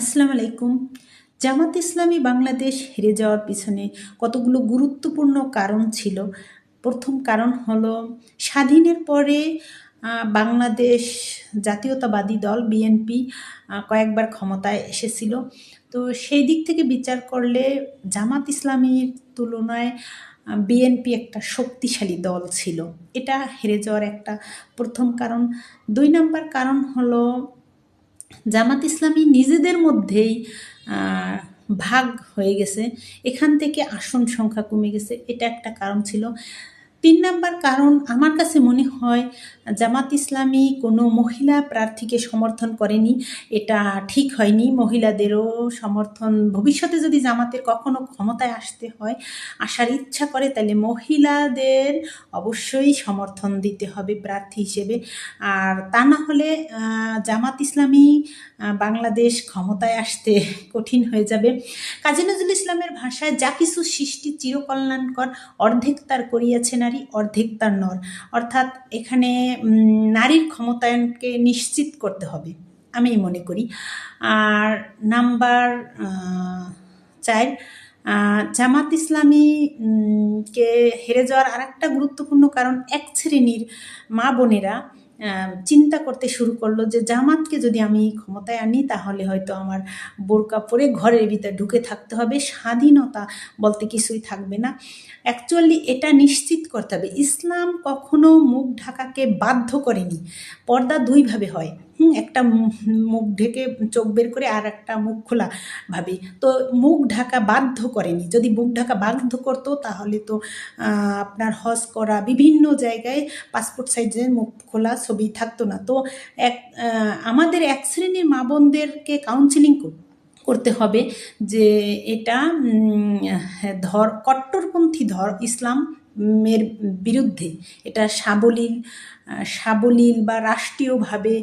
আসসালামু আলাইকুম। জামাত ইসলামী বাংলাদেশ হেরে যাওয়ার পিছনে কতগুলো গুরুত্বপূর্ণ কারণ ছিল। প্রথম কারণ হলো স্বাধীনের পরে বাংলাদেশ জাতীয়তাবাদী দল বিএনপি কয়েকবার ক্ষমতায় এসেছিল। তো সেই দিক থেকে বিচার করলে জামাত ইসলামীর তুলনায় বিএনপি একটা শক্তিশালী দল ছিল। এটা হেরে যাওয়ার একটা প্রথম কারণ। ২ নাম্বার কারণ হলো জামাত ইসলামী নিজেদের মধ্যেই ভাগ হয়ে গেছে, এখান থেকে আসন সংখ্যা কমে গেছে, এটা একটা কারণ ছিল। ৩ নাম্বার কারণ আমার কাছে মনে হয় জামাত ইসলামী কোনো মহিলা প্রার্থীকে সমর্থন করেনি, এটা ঠিক হয়নি। মহিলাদেরও সমর্থন, ভবিষ্যতে যদি জামাতের কখনো ক্ষমতায় আসতে হয়, আসার ইচ্ছা করে, তাহলে মহিলাদের অবশ্যই সমর্থন দিতে হবে প্রার্থী হিসেবে। আর তা না হলে জামাত ইসলামী বাংলাদেশ ক্ষমতায় আসতে কঠিন হয়ে যাবে। কাজী নজরুল ইসলামের ভাষায় যা কিছু সৃষ্টি চিরকল্যাণকর, অর্ধেক তার করিয়াছে নারী, অর্ধেক তার নর। অর্থাৎ এখানে নারীর ক্ষমতায়নকে নিশ্চিত করতে হবে, আমি মনে করি। আর নাম্বার 4, জামাত ইসলামীকে হেরে যাওয়ার আরেকটা গুরুত্বপূর্ণ কারণ, এক শ্রেণীর মা বোনেরা চিন্তা করতে শুরু করলো যে জামাতকে যদি আমি ক্ষমতায় আনি তাহলে হয়তো আমার বোরকা পরে ঘরের ভিতরে ঢুকে থাকতে হবে, স্বাধীনতা বলতে কিছুই থাকবে না। অ্যাকচুয়ালি এটা নিশ্চিত করতে হবে, ইসলাম কখনো মুখ ঢাকাকে বাধ্য করেনি। পর্দা দুইভাবে হয়, একটা মুখ ঢেকে চোখ বের করে আর একটা মুখ খোলা ভাবে। তো মুখ ঢাকা বাধ্য করেনি। যদি মুখ ঢাকা বাধ্য করতো তাহলে তো আপনার হজ করা, বিভিন্ন জায়গায় পাসপোর্ট সাইজের মুখ খোলা ছবি থাকতো না। তো আমাদের এক শ্রেণীর মা বোনদেরকে কাউন্সিলিং করতে হবে যে এটা কট্টরপন্থী ইসলামের বিরুদ্ধে, এটা সাবলীল বা রাষ্ট্রীয়ভাবে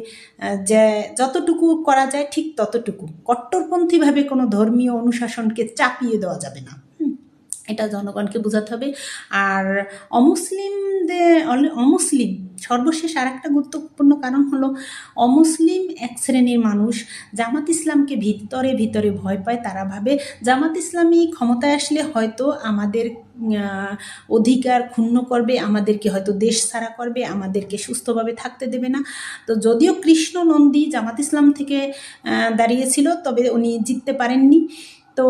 যে যতটুকু করা যায় ঠিক ততটুকু, কট্টরপন্থীভাবে কোনো ধর্মীয় অনুশাসনকে চাপিয়ে দেওয়া যাবে না, এটা জনগণকে বোঝাতে হবে। আর অমুসলিম সর্বশেষ আর একটা গুরুত্বপূর্ণ কারণ হলো, অমুসলিম এক শ্রেণীর মানুষ জামাত ইসলামকে ভিতরে ভিতরে ভয় পায়। তারা ভাবে জামাত ইসলামী ক্ষমতায় আসলে হয়তো আমাদের অধিকার ক্ষুণ্ণ করবে, আমাদেরকে হয়তো দেশ ছাড়া করবে, আমাদেরকে সুস্থভাবে থাকতে দেবে না। তো যদিও কৃষ্ণ নন্দী জামাত ইসলাম থেকে দাঁড়িয়েছিল, তবে উনি জিততে পারেননি। তো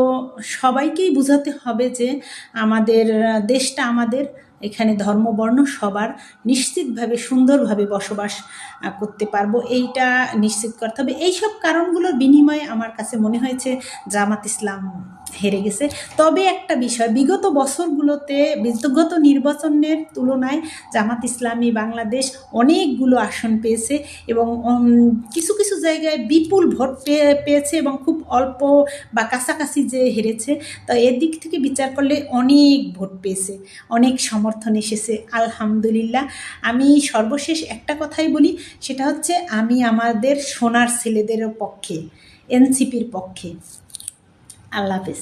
সবাইকেই বোঝাতে হবে যে আমাদের দেশটা আমাদের, এখানে ধর্ম বর্ণ সবার নিশ্চিতভাবে সুন্দরভাবে বসবাস করতে পারবো, এইটা নিশ্চিত করতে হবে। এইসব কারণগুলোর বিনিময়ে আমার কাছে মনে হয়েছে জামাত ইসলাম হেরে গেছে। তবে একটা বিষয়, বিগত বছরগুলোতে বিগত নির্বাচনের তুলনায় জামাত ইসলামী বাংলাদেশ অনেকগুলো আসন পেয়েছে এবং কিছু কিছু জায়গায় বিপুল ভোট পেয়েছে এবং খুব অল্প বা কাছাকাছি যে হেরেছে, তা এদিক থেকে বিচার করলে অনেক ভোট পেয়েছে, অনেক সমর্থন এসেছে, আলহামদুলিল্লাহ। আমি সর্বশেষ একটা কথাই বলি, সেটা হচ্ছে আমি আমাদের সোনার ছেলেদের পক্ষে, এনসিপির পক্ষে। আল্লাহ হাফেজ।